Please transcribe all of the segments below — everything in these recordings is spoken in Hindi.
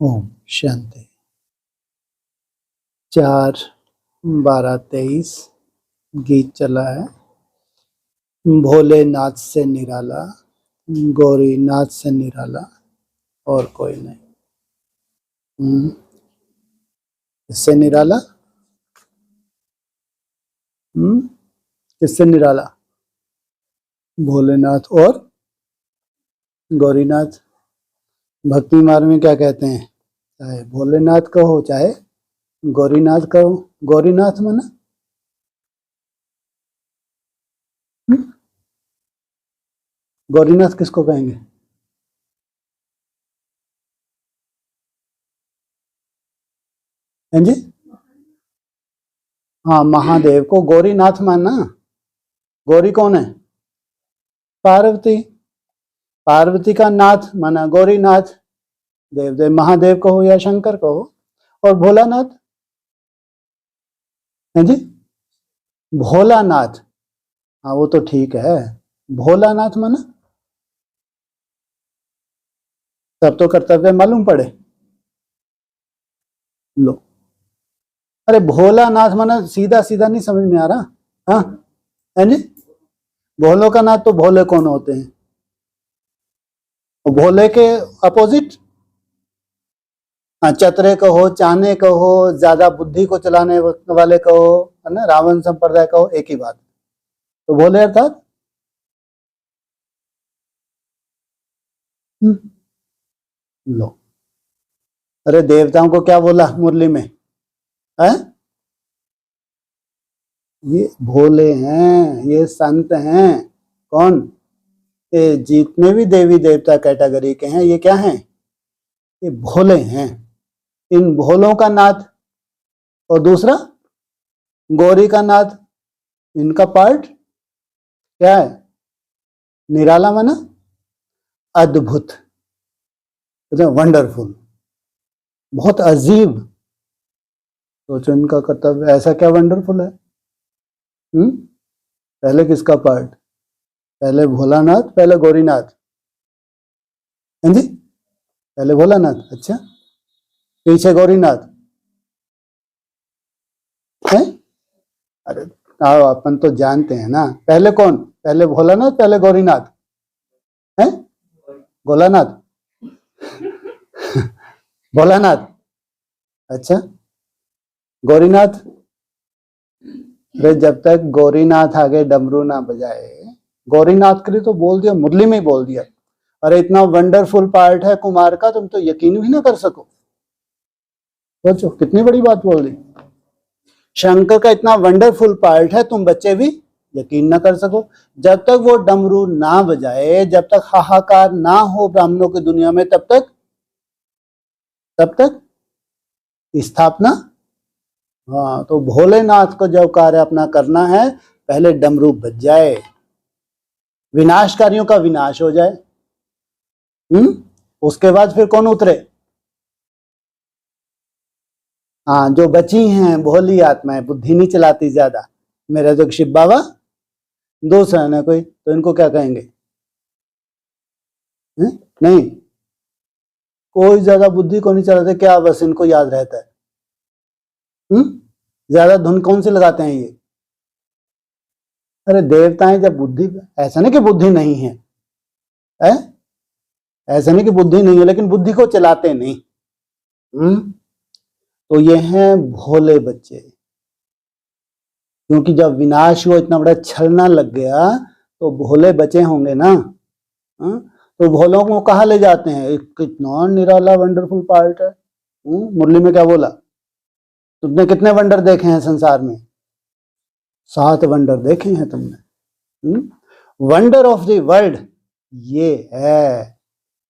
ओम शांति। 4/12/23 गीत चला है। भोलेनाथ से निराला, गौरीनाथ से निराला और कोई नहीं। इससे निराला, किससे निराला? भोलेनाथ और गौरीनाथ। भक्ति मार्ग में क्या कहते हैं? चाहे भोलेनाथ कहो चाहे गौरीनाथ कहो। गौरीनाथ माना गौरीनाथ किसको कहेंगे? हैं जी? हाँ, महादेव को गौरीनाथ मानना। गौरी कौन है? पार्वती। पार्वती का नाथ माना गौरीनाथ। देवदेव महादेव कहो या शंकर कहो। और भोलानाथ है जी? भोलानाथ, हाँ वो तो ठीक है। भोलानाथ माना तब तो कर्तव्य मालूम पड़े। लो, अरे भोलानाथ माना सीधा सीधा नहीं समझ में आ रहा। हाँ है जी? भोलों का नाथ तो भोले कौन होते हैं? भोले के अपोजिट चतरे कहो, चाने कहो, ज्यादा बुद्धि को चलाने वाले कहो, है ना, रावण संप्रदाय कहो, एक ही बात। तो भोले अर्थात लो, अरे देवताओं को क्या बोला मुरली में? है ये भोले हैं, ये संत हैं। कौन? ये जितने भी देवी देवता कैटेगरी के हैं ये क्या हैं? ये भोले हैं। इन भोलों का नाथ और दूसरा गौरी का नाथ, इनका पार्ट क्या है? निराला माना अद्भुत, वंडरफुल, बहुत अजीब। सोचो इनका कर्तव्य ऐसा क्या वंडरफुल है। पहले किसका पार्ट? पहले भोलानाथ, पहले गौरीनाथ? हैं जी? पहले भोलानाथ, अच्छा, पीछे गौरीनाथ है। अरे आओ, अपन तो जानते हैं ना। पहले कौन? पहले भोलानाथ, पहले गौरीनाथ है? भोलानाथ भोलानाथ, अच्छा, गौरीनाथ। अरे जब तक गौरीनाथ आगे डमरू ना बजाए, गौरीनाथ के लिए तो बोल दिया, मुरली में ही बोल दिया। अरे इतना वंडरफुल पार्ट है कुमार का, तुम तो यकीन भी ना कर सको। सोचो कितनी बड़ी बात बोल दी। शंकर का इतना वंडरफुल पार्ट है, तुम बच्चे भी यकीन ना कर सको। जब तक वो डमरू ना बजाए, जब तक हाहाकार ना हो ब्राह्मणों की दुनिया में, तब तक स्थापना। हाँ, तो भोलेनाथ को जब कार्य अपना करना है, पहले डमरू बज जाए, विनाशकारियों का विनाश हो जाए। उसके बाद फिर कौन उतरे? हाँ, जो बची हैं भोली आत्माएं, बुद्धि नहीं चलाती ज्यादा, मेरे तो शिव बाबा दूसरा ना कोई, तो इनको क्या कहेंगे? नहीं, कोई ज्यादा बुद्धि को नहीं चलाते, क्या बस इनको याद रहता है। ज्यादा धुन कौन सी लगाते हैं ये? अरे देवताएं जब बुद्धि, ऐसा नहीं कि बुद्धि नहीं है, ऐसा नहीं कि बुद्धि नहीं है, लेकिन बुद्धि को चलाते नहीं। तो ये हैं भोले बच्चे। क्योंकि जब विनाश को इतना बड़ा छलना लग गया, तो भोले बचे होंगे ना। तो भोलों को कहाँ ले जाते हैं? कितना निराला वंडरफुल पार्ट है। मुरली में क्या बोला? तुमने कितने वंडर देखे हैं संसार में? 7 वंडर देखे हैं तुमने। वंडर ऑफ द वर्ल्ड ये है,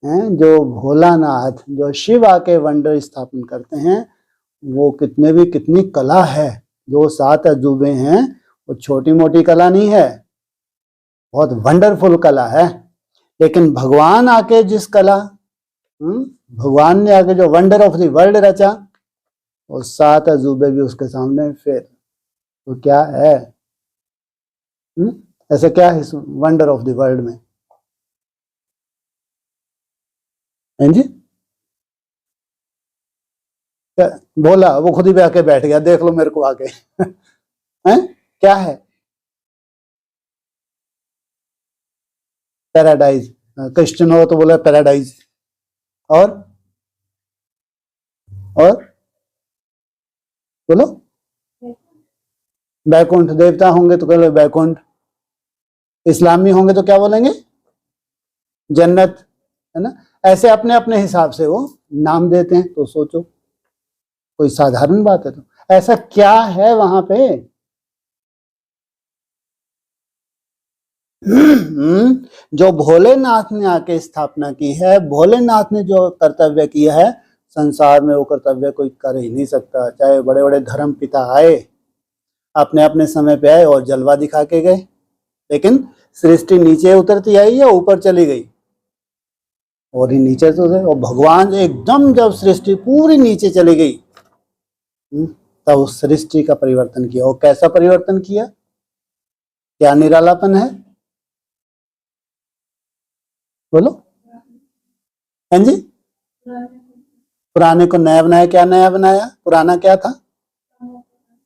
जो भोलानाथ, जो शिव आके वंडर स्थापन करते हैं। वो कितनी कला है। जो 7 अजूबे हैं, वो छोटी मोटी कला नहीं है, बहुत वंडरफुल कला है। लेकिन भगवान आके जिस कला, भगवान ने आके जो वंडर ऑफ द वर्ल्ड रचा, वो 7 अजूबे भी उसके सामने फिर तो क्या है? ऐसा क्या है इस वंडर ऑफ द वर्ल्ड में? हैं जी? बोला, वो खुद ही पे आके बैठ गया, देख लो मेरे को आके। हैं क्या है? पैराडाइज। क्रिश्चियन हो तो बोला पैराडाइज। और बोलो, बैकुंठ। देवता होंगे तो बोले बैकुंठ। इस्लामी होंगे तो क्या बोलेंगे? जन्नत, है ना। ऐसे अपने अपने हिसाब से वो नाम देते हैं। तो सोचो, कोई साधारण बात है? तो ऐसा क्या है वहां पे? जो भोलेनाथ ने आके स्थापना की है, भोलेनाथ ने जो कर्तव्य किया है संसार में, वो कर्तव्य कोई कर ही नहीं सकता। चाहे बड़े बड़े धर्म पिता आए, अपने अपने समय पे आए और जलवा दिखा के गए, लेकिन सृष्टि नीचे उतरती आई या ऊपर चली गई? और ही नीचे तो थे। और भगवान एकदम जब सृष्टि पूरी नीचे चली गई, तब उस सृष्टि का परिवर्तन किया। और कैसा परिवर्तन किया? क्या निरालापन है? बोलो। हाँ जी, पुराने को नया बनाया। क्या नया बनाया? पुराना क्या था?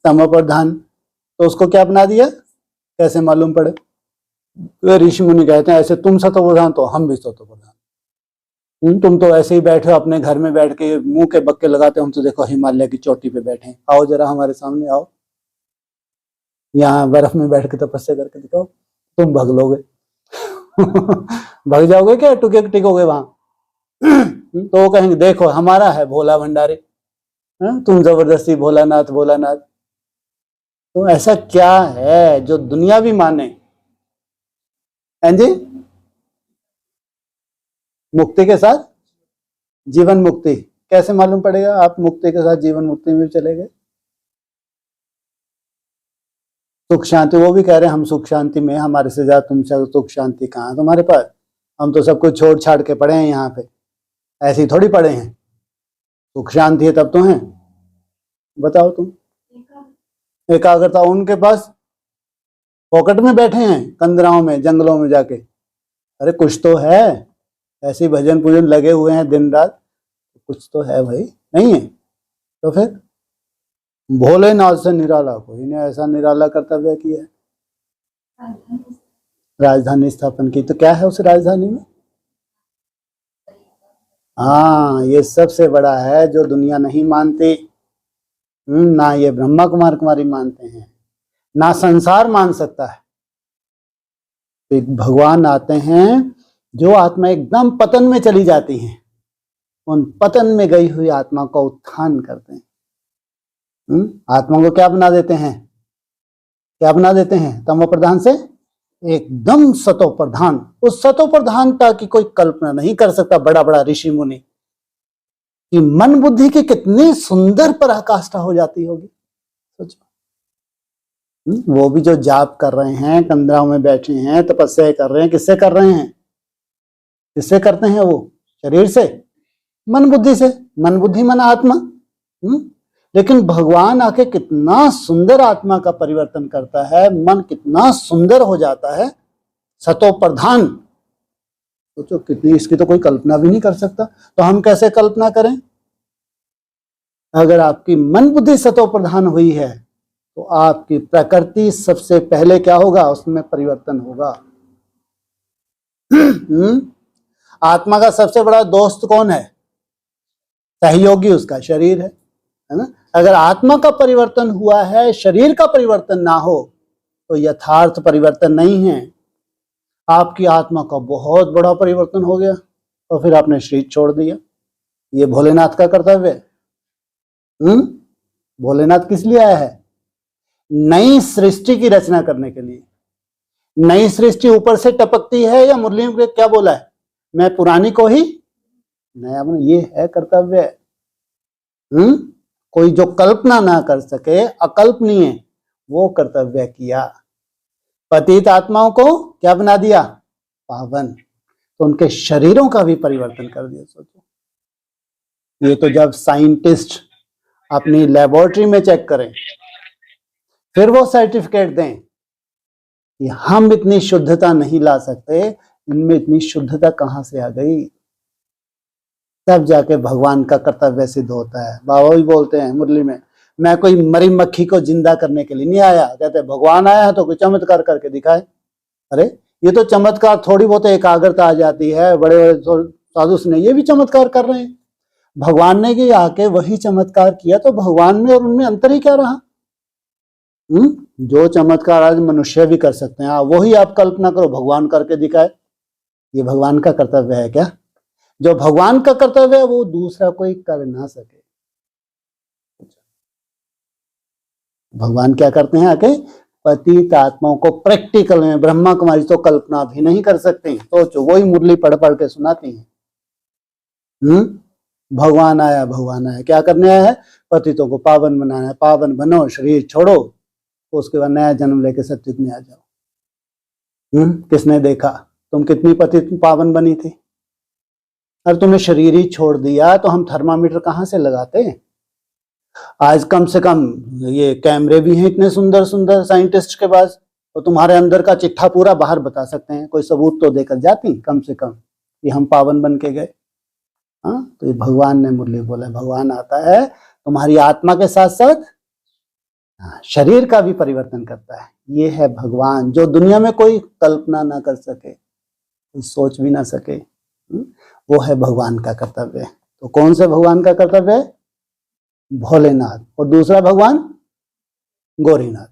तमो प्रधान। तो उसको क्या बना दिया? कैसे मालूम पड़े? ऋषि मुनि कहते हैं ऐसे तुम सतो प्रधान तो हम भी सतो प्रधान। तुम तो ऐसे ही बैठे हो अपने घर में, बैठ के मुंह के बक्के लगाते हो। हम तो देखो हिमालय की चोटी पे बैठे हैं। आओ जरा हमारे सामने आओ, यहाँ बर्फ में बैठ के तपस्या करके दिखाओ, तुम भग लोगे। भग जाओगे क्या? टुके टिकोगे वहां? तो वो कहेंगे देखो हमारा है भोला भंडारी, तुम जबरदस्ती भोलानाथ भोलानाथ। तो ऐसा क्या है जो दुनिया भी माने? हैं जी, मुक्ति के साथ जीवन मुक्ति कैसे मालूम पड़ेगा? आप मुक्ति के साथ जीवन मुक्ति में चले गए। सुख शांति, वो भी कह रहे हैं हम सुख शांति में, हमारे से ज्यादा तुम सुख शांति कहाँ तुम्हारे पास? हम तो सब कुछ छोड़ छाड़ के पड़े हैं यहाँ पे, ऐसे ही थोड़ी पड़े हैं। सुख शांति है तब तो है। बताओ तुम। एकाग्रता उनके पास पॉकेट में बैठे हैं, कंदराओं में, जंगलों में जाके। अरे कुछ तो है, ऐसे भजन पूजन लगे हुए हैं दिन रात, कुछ तो है भाई। नहीं है तो फिर भोलेनाथ से निराला कोई ने ऐसा निराला कर्तव्य किया है। राजधानी स्थापन की। तो क्या है उस राजधानी में? हाँ, ये सबसे बड़ा है जो दुनिया नहीं मानती। ना ये ब्रह्मा कुमार कुमारी मानते हैं, ना संसार मान सकता है। एक भगवान आते हैं, जो आत्मा एकदम पतन में चली जाती है, उन पतन में गई हुई आत्मा को उत्थान करते हैं। आत्मा को क्या बना देते हैं? क्या बना देते हैं? तमो प्रधान से एकदम सतो प्रधान। उस सतो प्रधानता की कोई कल्पना नहीं कर सकता बड़ा बड़ा ऋषि मुनि, कि मन बुद्धि की कितनी सुंदर पराकाष्ठा हो जाती होगी। सोचो, वो भी जो जाप कर रहे हैं, कंदराओं में बैठे हैं, तपस्या कर रहे हैं, किससे कर रहे हैं? किससे करते हैं वो? शरीर से, मन बुद्धि से। मन बुद्धि मन आत्मा। लेकिन भगवान आके कितना सुंदर आत्मा का परिवर्तन करता है, मन कितना सुंदर हो जाता है, सतो प्रधान। सोचो कितनी, इसकी तो कोई कल्पना भी नहीं कर सकता। तो हम कैसे कल्पना करें? अगर आपकी मन बुद्धि सतो प्रधान हुई है, तो आपकी प्रकृति सबसे पहले क्या होगा? उसमें परिवर्तन होगा। आत्मा का सबसे बड़ा दोस्त कौन है? सहयोगी उसका शरीर है ना। अगर आत्मा का परिवर्तन हुआ है, शरीर का परिवर्तन ना हो, तो यथार्थ परिवर्तन नहीं है। आपकी आत्मा का बहुत बड़ा परिवर्तन हो गया और फिर आपने शरीर छोड़ दिया। ये भोलेनाथ का कर्तव्य है। भोलेनाथ किस लिए आया है? नई सृष्टि की रचना करने के लिए। नई सृष्टि ऊपर से टपकती है, या मुरली में क्या बोला है? मैं पुरानी को ही नया बना। ये है कर्तव्य। कोई जो कल्पना ना कर सके, अकल्पनीय, वो कर्तव्य किया। पतित आत्माओं को क्या बना दिया? पावन। तो उनके शरीरों का भी परिवर्तन कर दिया। सोचो, ये तो जब साइंटिस्ट अपनी लेबोरेटरी में चेक करें, फिर वो सर्टिफिकेट दें कि हम इतनी शुद्धता नहीं ला सकते, इनमें इतनी शुद्धता कहां से आ गई। तब जाके भगवान का कर्तव्य सिद्ध होता है। बाबा भी बोलते हैं मुरली में, मैं कोई मरी मक्खी को जिंदा करने के लिए नहीं आया। कहते भगवान आया है तो कोई चमत्कार करके दिखाए। अरे ये तो चमत्कार थोड़ी बहुत एकाग्रता आ जाती है, बड़े बड़े साधु ने ये भी चमत्कार कर रहे हैं। भगवान ने कि आके वही चमत्कार किया, तो भगवान में और उनमें अंतर ही क्या रहा। जो चमत्कार आज मनुष्य भी कर सकते हैं, वही आप कल्पना करो भगवान करके दिखाए। ये भगवान का कर्तव्य है क्या? जो भगवान का कर्तव्य है वो दूसरा कोई कर ना सके। भगवान क्या करते हैं, आके पतित आत्माओं को प्रैक्टिकल में, ब्रह्मा कुमारी तो कल्पना भी नहीं कर सकते। सोचो, वही मुरली पढ़ पढ़ के सुनाती हैं। भगवान आया, भगवान आया, क्या करने आया है? पतितों को पावन बनाना है। पावन बनो, शरीर छोड़ो, उसके बाद नया जन्म लेके सत्युग में आ जाओ। किसने देखा तुम कितनी पतित पावन बनी थी? अरे तुमने शरीर ही छोड़ दिया तो हम थर्मामीटर कहाँ से लगाते? आज कम से कम ये कैमरे भी हैं इतने सुंदर सुंदर साइंटिस्ट के पास, तो तुम्हारे अंदर का चिट्ठा पूरा बाहर बता सकते हैं। कोई सबूत तो देकर जाती कम से कम कि हम पावन बन के गए। तो ये भगवान ने मुरली बोला, भगवान आता है तुम्हारी आत्मा के साथ साथ शरीर का भी परिवर्तन करता है। ये है भगवान, जो दुनिया में कोई कल्पना ना कर सके, कोई सोच भी ना सके। वो है भगवान का कर्तव्य। तो कौन से भगवान का कर्तव्य है? भोलेनाथ। और दूसरा भगवान गौरीनाथ।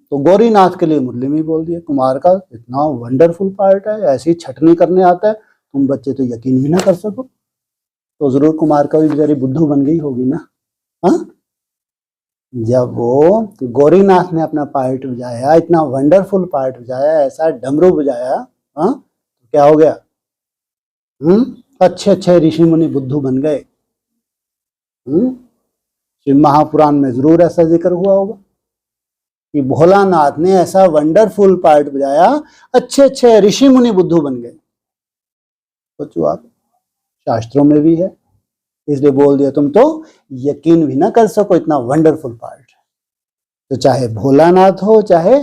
तो गौरीनाथ के लिए मुरली में बोल दिया, कुमार का इतना वंडरफुल पार्ट है, ऐसी छटनी करने आता है, तुम बच्चे तो यकीन भी ना कर सको। तो जरूर कुमार का भी बेचारी बुद्धू बन गई होगी ना। जब वो गौरीनाथ ने अपना पार्ट बजाया, इतना वंडरफुल पार्ट बजाया, ऐसा डमरू बजाया, तो क्या हो गया? अच्छे अच्छे ऋषि मुनि बुद्धू बन गए। शिव महापुराण में जरूर ऐसा जिक्र हुआ होगा कि भोलानाथ ने ऐसा वंडरफुल पार्ट बजाया, अच्छे अच्छे ऋषि मुनि बुद्धू बन गए। सोचो आप, शास्त्रों में भी है, इसलिए बोल दिया तुम तो यकीन भी ना कर सको, इतना वंडरफुल पार्ट। तो चाहे भोलानाथ हो चाहे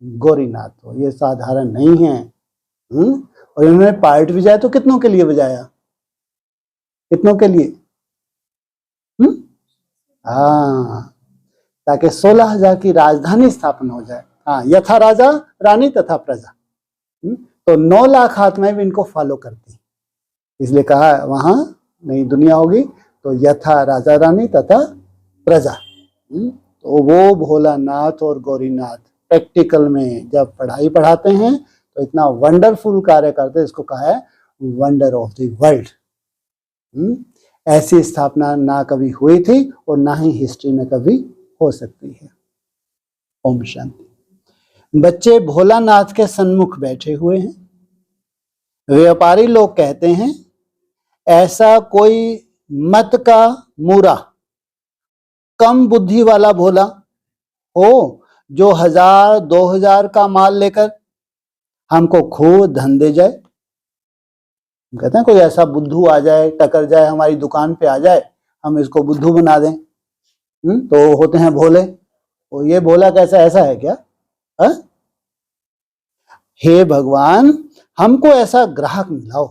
गौरीनाथ हो, ये साधारण नहीं है। और इन्होंने पार्ट बजाया तो कितनों के लिए बजाया? कितनों के लिए? ताकि 16,000 की राजधानी स्थापना हो जाए। यथा राजा रानी तथा प्रजा। तो 9 लाख आत्माएं भी इनको फॉलो करती, इसलिए कहा वहां नई दुनिया होगी तो यथा राजा रानी तथा प्रजा। तो वो भोलानाथ और गौरीनाथ प्रैक्टिकल में जब पढ़ाई पढ़ाते हैं तो इतना वंडरफुल कार्य करते हैं, इसको कहा है वंडर ऑफ द वर्ल्ड। ऐसी स्थापना ना कभी हुई थी और ना ही हिस्ट्री में कभी हो सकती है। ओम शांति। बच्चे भोलानाथ के सन्मुख बैठे हुए हैं। व्यापारी लोग कहते हैं ऐसा कोई मत का मूरा, कम बुद्धि वाला भोला हो जो 1000-2000 का माल लेकर हमको खूब धन दे जाए। कहते हैं कोई ऐसा बुद्धू आ जाए, टकर जाए, हमारी दुकान पे आ जाए, हम इसको बुद्धू बना दें, तो होते हैं भोले। और ये भोला कैसा ऐसा है क्या? हे भगवान, हमको ऐसा ग्राहक मिलाओ।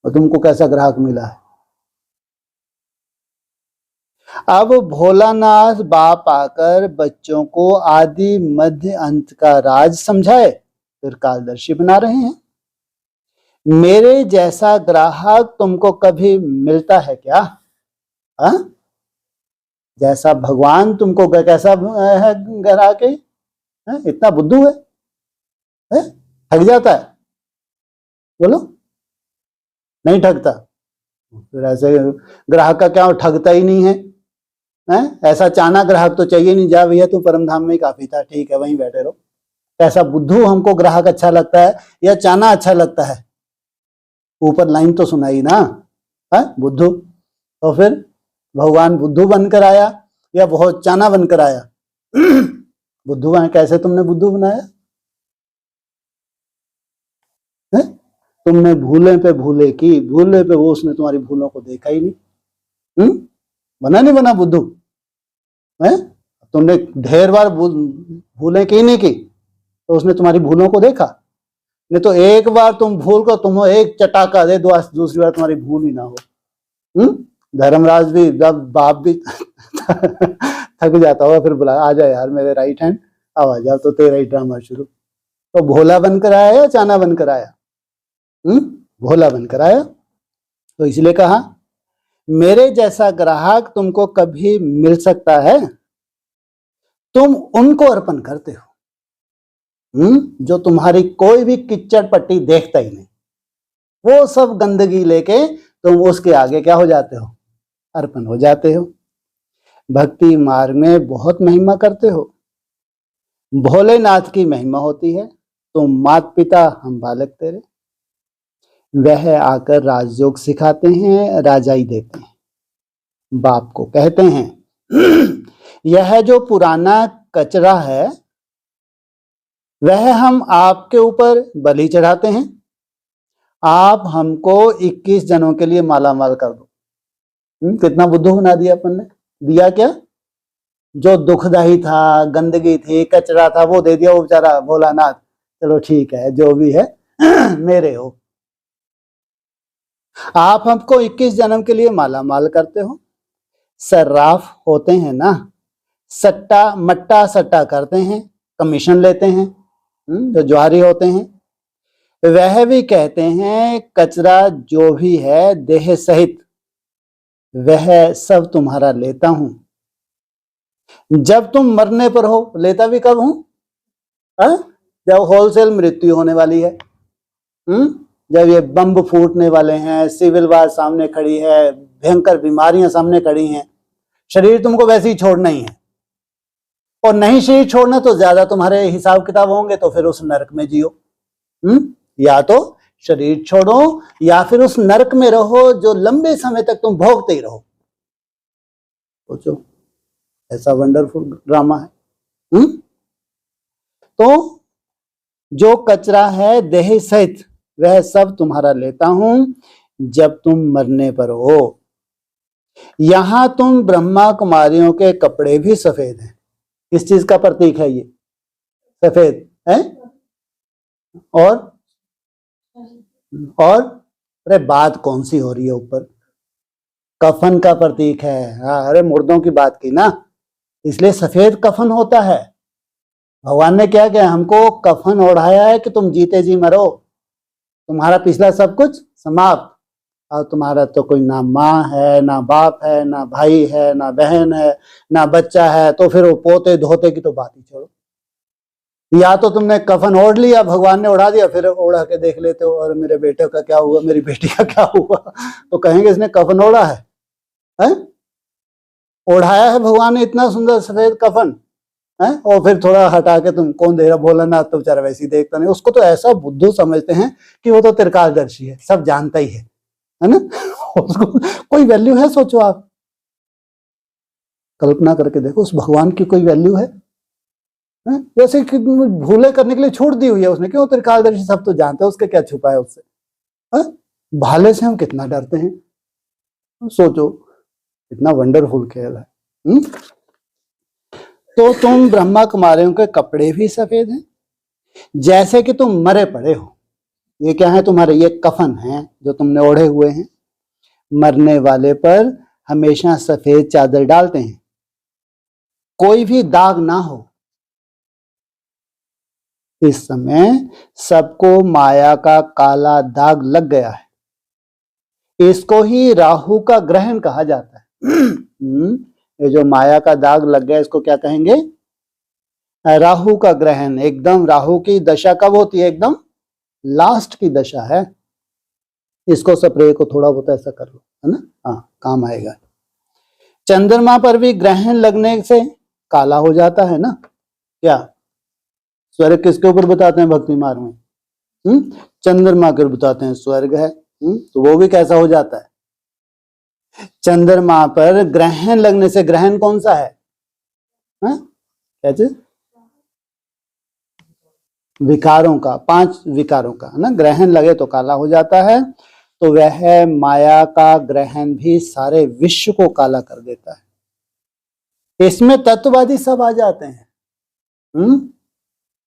और तुमको कैसा ग्राहक मिला है? अब भोलानाथ बाप आकर बच्चों को आदि मध्य अंत का राज समझाए, फिर कालदर्शी बना रहे हैं। मेरे जैसा ग्राहक तुमको कभी मिलता है क्या? जैसा भगवान तुमको कैसा है ग्राहक है? इतना बुद्धू है? ठग जाता है? बोलो, नहीं ठगता। फिर ऐसे ग्राहक का क्या ठगता ही नहीं है? ऐसा चाना ग्राहक तो चाहिए नहीं। जा भैया तू परम धाम में ही काफी था, ठीक है वहीं बैठे रहो। ऐसा बुद्धू हमको ग्राहक अच्छा लगता है या चाना अच्छा लगता है? ऊपर लाइन तो सुनाई ना, बुद्धू। तो फिर भगवान बुद्धू बनकर आया या बहुत चाना बनकर आया? बुद्धू बना। कैसे तुमने बुद्धू बनाया? तुमने भूले पे भूले की, भूले पे वो उसने तुम्हारी भूलों को देखा ही नहीं। बना नहीं बना बुद्धू? तुमने ढेर बार भूलें की नहीं की तो उसने तुम्हारी भूलों को देखा? नहीं तो एक बार तुम भूल को तुम एक चटाका दे, दूसरी बार तुम्हारी भूल ही ना हो। धर्मराज भी, जब बाप भी थक जाता होगा, फिर बुला, आ जा यार मेरे राइट हैंड, आ जा, तो तेरा ही ड्रामा शुरू। तो भोला बनकर आया या चाना बनकर आया? भोला बनकर आया। तो इसलिए कहा मेरे जैसा ग्राहक तुमको कभी मिल सकता है, तुम उनको अर्पण करते हो जो तुम्हारी कोई भी किच्चड़ पट्टी देखता ही नहीं, वो सब गंदगी लेके तुम उसके आगे क्या हो जाते हो? अर्पण हो जाते हो। भक्ति मार्ग में बहुत महिमा करते हो। भोलेनाथ की महिमा होती है, तुम मात पिता हम बालक तेरे। वह आकर राजयोग सिखाते हैं, राजाई देते हैं, बाप को कहते हैं यह जो पुराना कचरा है वह हम आपके ऊपर बलि चढ़ाते हैं, आप हमको 21 जनों के लिए माला माल कर दो। कितना बुद्धू बना दिया अपन ने। दिया क्या? जो दुखदाई था, गंदगी थी, कचरा था, वो दे दिया वो बेचारा भोलानाथ। चलो ठीक है, जो भी है मेरे हो। आप हमको 21 जन्म के लिए माला माल करते हो। सर्राफ होते हैं ना, सट्टा मट्टा सट्टा करते हैं, कमीशन लेते हैं, जो ज्वारी होते हैं। वह भी कहते हैं कचरा जो भी है देह सहित वह सब तुम्हारा लेता हूं। जब तुम मरने पर हो, लेता भी कब हूं? जब होलसेल मृत्यु होने वाली है, जब ये बम फूटने वाले हैं, सिविल वार सामने खड़ी है, भयंकर बीमारियां सामने खड़ी हैं, शरीर तुमको वैसे ही छोड़ना ही है। और नहीं शरीर छोड़ना तो ज्यादा तुम्हारे हिसाब किताब होंगे, तो फिर उस नरक में जियो। या तो शरीर छोड़ो या फिर उस नरक में रहो जो लंबे समय तक तुम भोगते ही रहो। सोचो, ऐसा वंडरफुल ड्रामा है। तो जो कचरा है देह सहित वह सब तुम्हारा लेता हूं जब तुम मरने पर हो। यहां तुम ब्रह्मा कुमारियों के कपड़े भी सफेद हैं। किस चीज का प्रतीक है ये? सफेद है। और अरे बात कौन सी हो रही है ऊपर? कफन का प्रतीक है। हाँ, अरे मुर्दों की बात की ना, इसलिए सफेद कफन होता है। भगवान ने क्या किया? हमको कफन ओढ़ाया है कि तुम जीते जी मरो, तुम्हारा पिछला सब कुछ समाप्त। और तुम्हारा तो कोई ना माँ है, ना बाप है, ना भाई है, ना बहन है, ना बच्चा है, तो फिर वो पोते धोते की तो बात ही छोड़ो। या तो तुमने कफन ओढ़ लिया, भगवान ने ओढ़ा दिया, फिर ओढ़ा के देख लेते हो और मेरे बेटे का क्या हुआ, मेरी बेटी का क्या हुआ, तो कहेंगे इसने कफन ओढ़ा है? ओढ़ाया है भगवान ने इतना सुंदर सफेद कफन है, और फिर थोड़ा हटा के तुम कौन दे रहा? भोलानाथ तो बेचारा वैसे ही देखता नहीं, उसको तो ऐसा बुद्धू समझते हैं कि वो तो त्रिकालदर्शी है, सब जानता ही है ना। उसको कोई वैल्यू है? सोचो आप, कल्पना करके देखो, उस भगवान की कोई वैल्यू है? जैसे कि भूले करने के लिए छोड़ दी हुई है उसने, क्यों? त्रिकालदर्शी सब तो जानते हैं, उसके क्या छुपा है उससे। भाले से हम कितना डरते हैं। सोचो, इतना वंडरफुल खेल है। तो तुम ब्रह्मा कुमारियों के कपड़े भी सफेद हैं, जैसे कि तुम मरे पड़े हो। ये क्या है तुम्हारे? ये कफन है जो तुमने ओढ़े हुए हैं। मरने वाले पर हमेशा सफेद चादर डालते हैं, कोई भी दाग ना हो। इस समय सबको माया का काला दाग लग गया है। इसको ही राहु का ग्रहण कहा जाता है। ये जो माया का दाग लग गया, इसको क्या कहेंगे? राहु का ग्रहण। एकदम राहु की दशा कब होती है? एकदम लास्ट की दशा है। इसको स्प्रे को थोड़ा बहुत ऐसा कर लो, है ना? हाँ, काम आएगा। चंद्रमा पर भी ग्रहण लगने से काला हो जाता है ना। क्या स्वर्ग किसके ऊपर बताते हैं भक्ति मार्ग में? चंद्रमा के ऊपर बताते हैं स्वर्ग है। तो वो भी कैसा हो जाता है? चंद्रमा पर ग्रहण लगने से, ग्रहण कौन सा है? क्या चीज? विकारों का, 5 विकारों का, है ना। ग्रहण लगे तो काला हो जाता है। तो वह माया का ग्रहण भी सारे विश्व को काला कर देता है। इसमें तत्ववादी सब आ जाते हैं।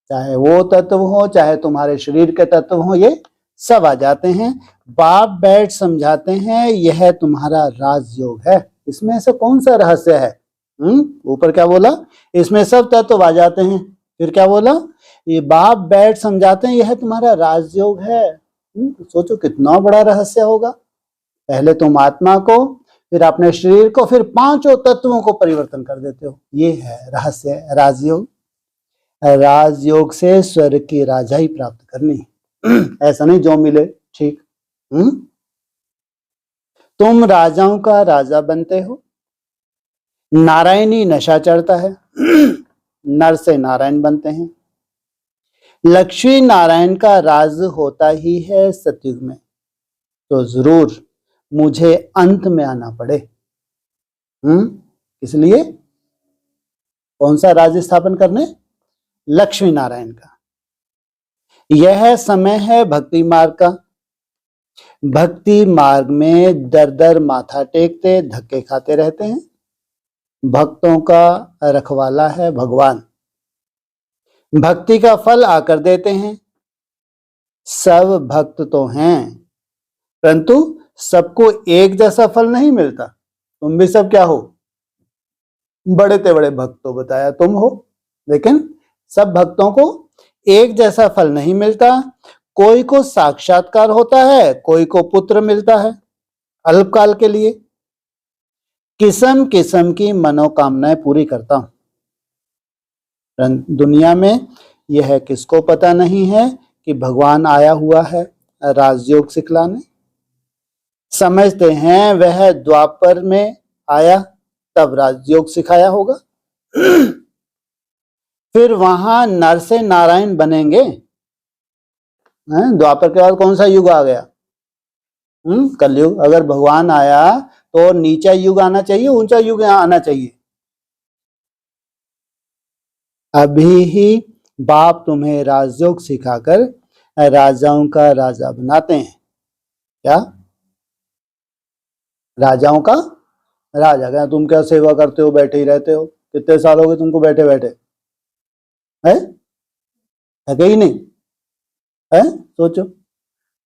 चाहे वो तत्व हो, चाहे तुम्हारे शरीर के तत्व हो, ये सब आ जाते हैं। बाप बैठ समझाते हैं यह तुम्हारा राजयोग है। इसमें ऐसा कौन सा रहस्य है? ऊपर क्या बोला? इसमें सब तत्व आ जाते हैं। फिर क्या बोला? ये बाप बैठ समझाते हैं यह तुम्हारा राजयोग है। सोचो कितना बड़ा रहस्य होगा। पहले तुम आत्मा को, फिर अपने शरीर को, फिर पांचों तत्वों को परिवर्तन कर देते हो। ये है रहस्य, राजयोग। राजयोग से स्वर्ग की राजाई प्राप्त करनी। ऐसा नहीं जो मिले ठीक। तुम राजाओं का राजा बनते हो। नारायणी नशा चढ़ता है। नर से नारायण बनते हैं। लक्ष्मी नारायण का राज होता ही है सतयुग में, तो जरूर मुझे अंत में आना पड़े। इसलिए कौन सा राज्य स्थापन करने? लक्ष्मी नारायण का। यह समय है भक्ति मार्ग का। भक्ति मार्ग में दर दर माथा टेकते धक्के खाते रहते हैं। भक्तों का रखवाला है भगवान। भक्ति का फल आकर देते हैं। सब भक्त तो हैं, परंतु सबको एक जैसा फल नहीं मिलता। तुम भी सब क्या हो? बड़े ते बड़े भक्त तो बताया तुम हो, लेकिन सब भक्तों को एक जैसा फल नहीं मिलता। कोई को साक्षात्कार होता है, कोई को पुत्र मिलता है अल्पकाल के लिए। किस्म किस्म की मनोकामनाएं पूरी करता हूं। दुनिया में यह किसको पता नहीं है कि भगवान आया हुआ है राजयोग सिखलाने। समझते हैं वह द्वापर में आया तब राजयोग सिखाया होगा। फिर वहां नर से नारायण बनेंगे। द्वापर के बाद कौन सा युग आ गया? कलयुग। अगर भगवान आया तो नीचा युग आना चाहिए, ऊंचा युग आना चाहिए। अभी ही बाप तुम्हें राजयोग सिखाकर राजाओं का राजा बनाते हैं। क्या? राजाओं का राजा। क्या तुम क्या सेवा करते हो, बैठे ही रहते हो? कितने साल हो गए तुमको बैठे बैठे? है थके ही नहीं? है सोचो,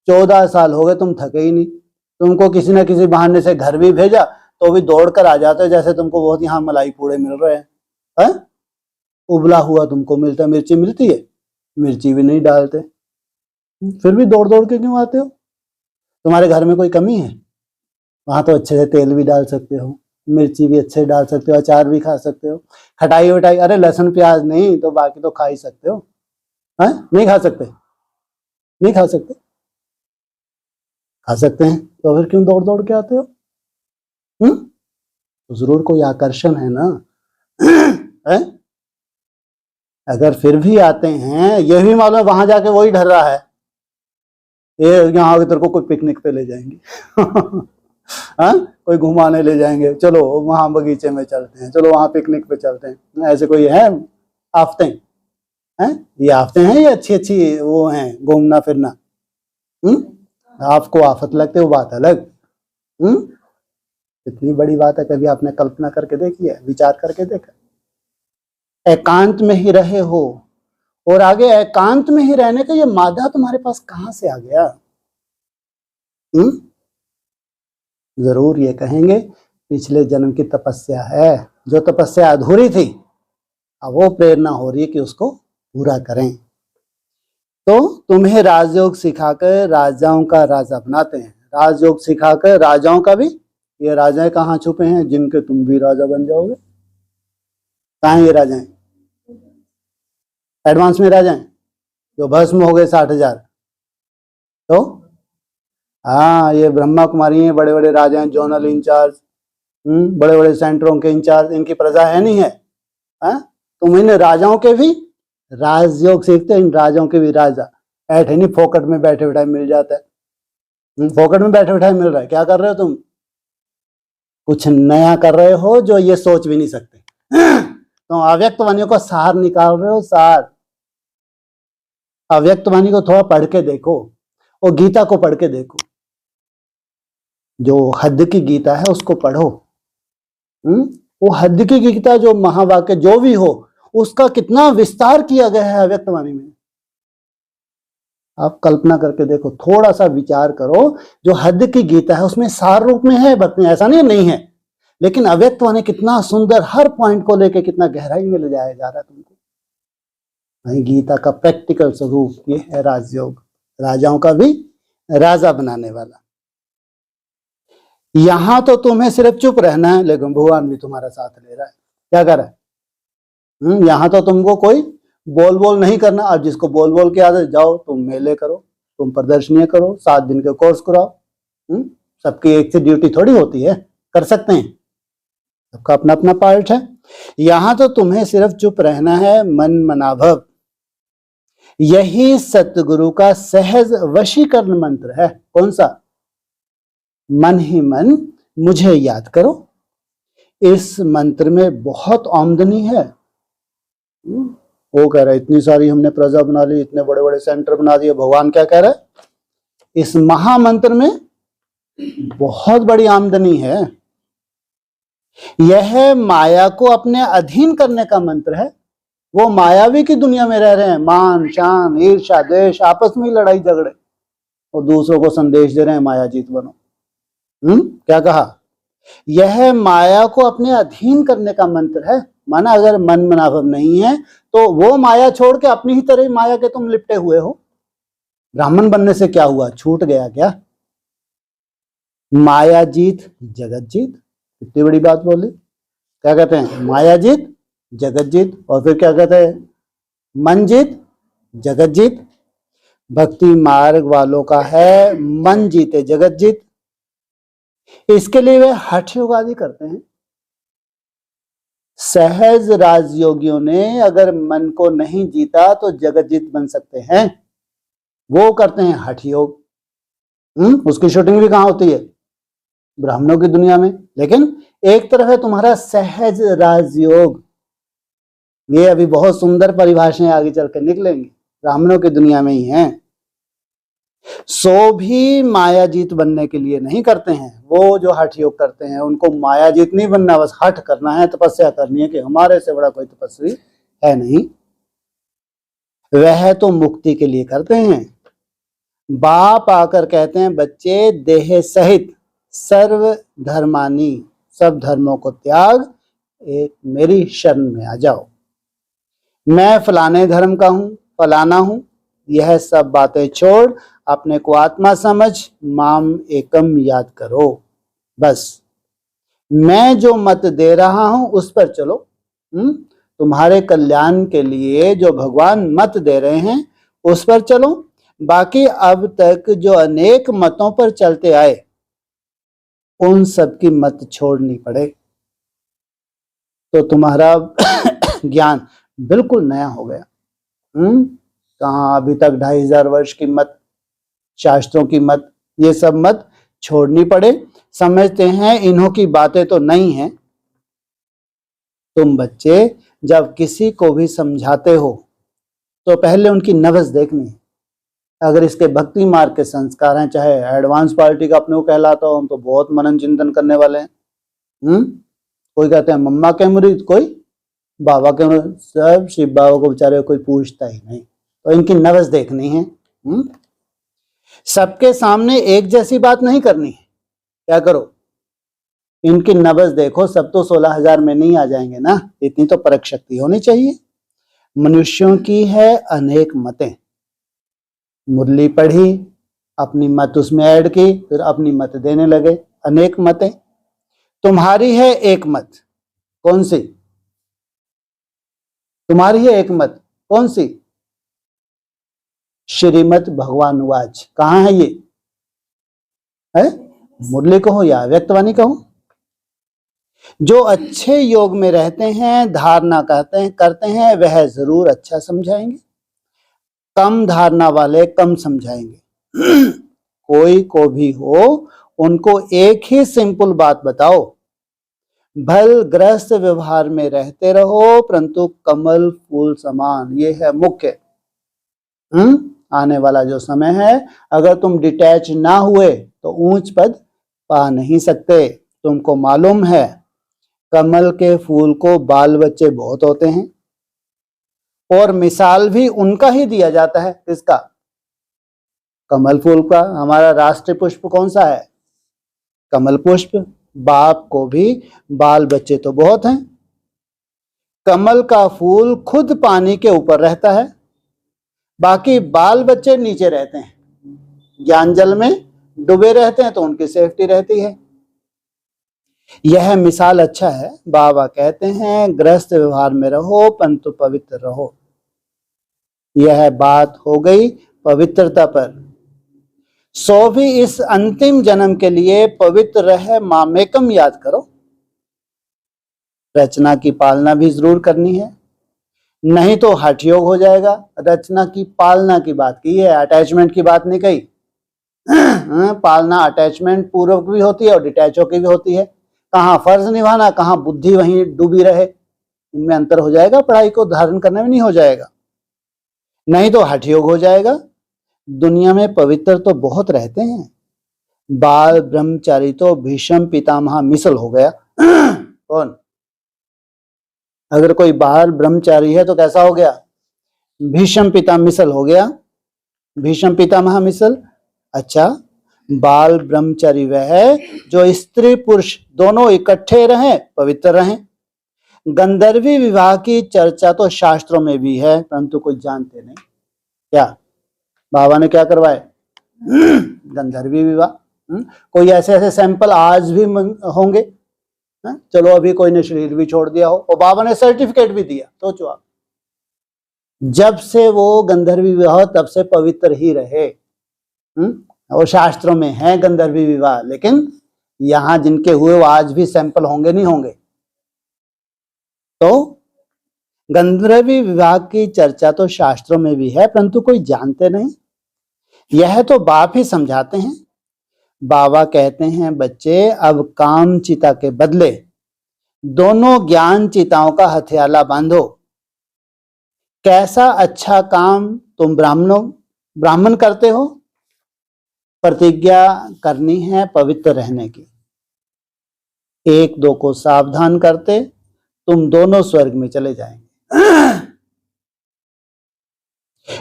14 साल हो गए तुम थके ही नहीं। तुमको किसी न किसी बहाने से घर भी भेजा तो भी दौड़ कर आ जाते हो, जैसे तुमको बहुत यहाँ मलाई पूड़े मिल रहे हैं। उबला हुआ तुमको मिलता है। मिर्ची मिलती है, मिर्ची भी नहीं डालते, फिर भी दौड़ दौड़ के क्यों आते हो? तुम्हारे घर में कोई कमी है? वहां तो अच्छे से तेल भी डाल सकते हो, मिर्ची भी अच्छे डाल सकते हो, अचार भी खा सकते हो, खटाई वटाई, अरे लहसुन प्याज नहीं तो बाकी तो खा ही सकते हो। है नहीं खा सकते? नहीं खा सकते? खा सकते हैं, तो फिर क्यों दौड़ दौड़ के आते हो? तो जरूर कोई आकर्षण है ना। है? अगर फिर भी आते हैं, ये भी मालूम है वहां जाके वही डर रहा है, ये यहाँ तेरे को कोई पिकनिक पे ले जाएंगे। कोई घुमाने ले जाएंगे, चलो वहां बगीचे में चलते हैं, चलो वहां पिकनिक पे चलते हैं। ऐसे कोई है आफतें? हैं ये आफतें हैं, ये अच्छी अच्छी वो हैं घूमना फिरना। आपको आफत लगते हो बात अलग। इतनी बड़ी बात है, कभी आपने कल्पना करके देखी है, विचार करके देखा? एकांत में ही रहे हो, और आगे एकांत में ही रहने का ये मादा तुम्हारे पास कहां से आ गया? जरूर ये कहेंगे पिछले जन्म की तपस्या है, जो तपस्या अधूरी थी अब वो प्रेरणा हो रही है कि उसको पूरा करें। तो तुम्हें राजयोग सिखाकर राजाओं का राजा बनाते हैं। राजयोग सिखाकर राजाओं का भी, ये राजाएं कहाँ छुपे हैं जिनके तुम भी राजा बन जाओगे? कहाँ ये राजाएं? एडवांस में राजाएं जो भस्म हो गए 60,000। तो हाँ, ये ब्रह्मा कुमारी हैं, बड़े बड़े राजा हैं, जोनल इंचार्ज, बड़े बड़े सेंटरों के इंचार्ज, इनकी प्रजा है नहीं है? तुम इन राजाओं के भी राजयोग सीखते, इन राजाओं के भी राजा। ऐठे नहीं फोकट में बैठे बैठाए मिल जाता है। फोकट में बैठे बैठाए मिल रहा है, क्या कर रहे हो तुम? कुछ नया कर रहे हो जो ये सोच भी नहीं सकते। तो अव्यक्त वाणियों का सार निकाल रहे हो, सार। अव्यक्त वाणी को थोड़ा पढ़ के देखो, और गीता को पढ़ के देखो। जो हद की गीता है उसको पढ़ो। वो हद की गीता, जो महावाक्य जो भी हो, उसका कितना विस्तार किया गया है अव्यक्त वाणी में। आप कल्पना करके देखो, थोड़ा सा विचार करो, जो हद की गीता है उसमें सार रूप में है भक्ति, ऐसा नहीं है, लेकिन अव्यक्त वाणी कितना सुंदर, हर पॉइंट को लेके कितना गहराई में ले जाया जा रहा है तुमको। वही गीता का प्रैक्टिकल स्वरूप ये है राजयोग, राजाओं का भी राजा बनाने वाला। यहां तो तुम्हें सिर्फ चुप रहना है, लेकिन भगवान भी तुम्हारा साथ ले रहा है। क्या कर रहा है? यहां तो तुमको कोई बोल बोल नहीं करना। अब जिसको बोल बोल के आदत, जाओ तुम मेले करो, तुम प्रदर्शनियां करो, 7 दिन के कोर्स कराओ। सबकी एक सी ड्यूटी थोड़ी होती है, कर सकते हैं, सबका अपना अपना पार्ट है। यहां तो तुम्हें सिर्फ चुप रहना है, मन मनाभव। यही सतगुरु का सहज वशीकरण मंत्र है। कौन सा? मन ही मन मुझे याद करो। इस मंत्र में बहुत आमदनी है। वो कह रहा है इतनी सारी हमने प्रजा बना ली, इतने बड़े बड़े सेंटर बना दिए। भगवान क्या कह रहा है? इस महामंत्र में बहुत बड़ी आमदनी है। यह माया को अपने अधीन करने का मंत्र है। वो मायावी की दुनिया में रह रहे हैं, मान शान ईर्ष्या द्वेष, आपस में लड़ाई झगड़े, और दूसरों को संदेश दे रहे हैं माया जीत बनो। क्या कहा? यह माया को अपने अधीन करने का मंत्र है। माना अगर मन मनाभव नहीं है तो वो माया छोड़ के अपनी ही तरह माया के तुम लिपटे हुए हो। ब्राह्मण बनने से क्या हुआ? छूट गया क्या? माया जीत जगत जीत, कितनी बड़ी बात बोली। क्या कहते हैं? माया जीत जगत जीत, और फिर क्या कहते हैं? मन जीत जगत जीत। भक्ति मार्ग वालों का है मन जीते जगत जीत। इसके लिए वे हठ योग आदि करते हैं। सहज राजयोगियों ने अगर मन को नहीं जीता तो जगत जीत बन सकते हैं। वो करते हैं हठ योग। उसकी शूटिंग भी कहां होती है? ब्राह्मणों की दुनिया में। लेकिन एक तरफ है तुम्हारा सहज राजयोग, ये अभी बहुत सुंदर परिभाषाएं आगे चलकर निकलेंगी, ब्राह्मणों की दुनिया में ही है। सो भी माया जीत बनने के लिए नहीं करते हैं। वो जो हठ योग करते हैं उनको माया जीत नहीं बनना, बस हठ करना है, तपस्या करनी है कि हमारे से बड़ा कोई तपस्वी है नहीं। वह तो मुक्ति के लिए करते हैं। बाप आकर कहते हैं बच्चे देह सहित सर्व धर्मानी, सब धर्मों को त्याग, एक मेरी शरण में आ जाओ। मैं फलाने धर्म का हूं, फलाना हूं, यह सब बातें छोड़ अपने को आत्मा समझ माम एकम याद करो। बस मैं जो मत दे रहा हूं उस पर चलो। तुम्हारे कल्याण के लिए जो भगवान मत दे रहे हैं उस पर चलो। बाकी अब तक जो अनेक मतों पर चलते आए उन सब की मत छोड़नी पड़े तो तुम्हारा ज्ञान बिल्कुल नया हो गया। कहाँ अभी तक 2500 वर्ष की मत, शास्त्रों की मत, ये सब मत छोड़नी पड़े। समझते हैं इन्हों की बातें तो नहीं हैं। तुम बच्चे जब किसी को भी समझाते हो तो पहले उनकी नब्ज देखनी है। अगर इसके भक्ति मार्ग के संस्कार हैं, चाहे एडवांस पार्टी का अपने को कहलाता हो, हम तो बहुत मनन चिंतन करने वाले हैं। कोई कहते हैं मम्मा के मुरीद, कोई बाबा के मुरीद, सब शिव बाबा को बेचारे कोई पूछता ही नहीं। तो इनकी नब्ज देखनी है। सबके सामने एक जैसी बात नहीं करनी है। क्या करो? इनकी नब्ज देखो। सब तो 16,000 में नहीं आ जाएंगे ना, इतनी तो परख शक्ति होनी चाहिए। मनुष्यों की है अनेक मतें। मुरली पढ़ी, अपनी मत उसमें ऐड की, फिर अपनी मत देने लगे। अनेक मतें। तुम्हारी है एक मत, कौन सी? तुम्हारी है एक मत, कौन सी? श्रीमद् भगवान वाच। कहां है ये? है मुरली कहो या व्यक्तवाणी कहो। जो अच्छे योग में रहते हैं, धारणा करते हैं, वह जरूर अच्छा समझाएंगे। कम धारणा वाले कम समझाएंगे। कोई को भी हो, उनको एक ही सिंपल बात बताओ, भल ग्रस्त व्यवहार में रहते रहो परंतु कमल फूल समान। ये है मुख्य। आने वाला जो समय है, अगर तुम डिटैच ना हुए तो ऊंच पद पा नहीं सकते। तुमको मालूम है कमल के फूल को बाल बच्चे बहुत होते हैं, और मिसाल भी उनका ही दिया जाता है। किसका? कमल फूल का। हमारा राष्ट्रीय पुष्प कौन सा है? कमल पुष्प। बाप को भी बाल बच्चे तो बहुत हैं। कमल का फूल खुद पानी के ऊपर रहता है, बाकी बाल बच्चे नीचे रहते हैं, ज्ञान जल में डूबे रहते हैं, तो उनकी सेफ्टी रहती है। यह मिसाल अच्छा है। बाबा कहते हैं गृहस्थ व्यवहार में रहो परंतु पवित्र रहो। यह बात हो गई पवित्रता पर। सो भी इस अंतिम जन्म के लिए पवित्र रह मामेकम याद करो। रचना की पालना भी जरूर करनी है, नहीं तो हठ योग हो जाएगा। रचना की पालना की बात की है, अटैचमेंट की बात नहीं कही। पालना अटैचमेंट पूर्वक भी होती है और डिटैच होकर भी होती है। कहाँ फर्ज निभाना, कहाँ बुद्धि वहीं डूबी रहे, इनमें अंतर हो जाएगा। पढ़ाई को धारण करने में नहीं हो जाएगा, नहीं तो हठ योग हो जाएगा। दुनिया में पवित्र तो बहुत रहते हैं। बाल ब्रह्मचारी तो भीष्म पितामह मिसल हो गया। कौन? अगर कोई बाल ब्रह्मचारी है तो कैसा हो गया? भीष्म पिता मिसल हो गया। भीष्म पितामह मिसल। अच्छा, बाल ब्रह्मचारी वह है जो स्त्री पुरुष दोनों इकट्ठे रहें, पवित्र रहें। गंधर्वी विवाह की चर्चा तो शास्त्रों में भी है, परंतु कोई जानते नहीं। क्या बाबा ने क्या करवाए? गंधर्वी विवाह। कोई ऐसे ऐसे सैंपल आज भी होंगे। चलो अभी कोई ने शरीर भी छोड़ दिया हो और बाबा ने सर्टिफिकेट भी दिया, सोचो आप। जब से वो गंधर्वी विवाह तब से पवित्र ही रहे। और शास्त्रों में है गंधर्वी विवाह, लेकिन यहां जिनके हुए वो आज भी सैंपल होंगे नहीं होंगे। तो गंधर्वी विवाह की चर्चा तो शास्त्रों में भी है, परंतु कोई जानते नहीं। यह तो बाप ही समझाते हैं। बाबा कहते हैं बच्चे अब काम चिता के बदले दोनों ज्ञान चिताओं का हथियाला बांधो। कैसा अच्छा काम तुम ब्राह्मण करते हो। प्रतिज्ञा करनी है पवित्र रहने की। एक दो को सावधान करते तुम दोनों स्वर्ग में चले जाएंगे।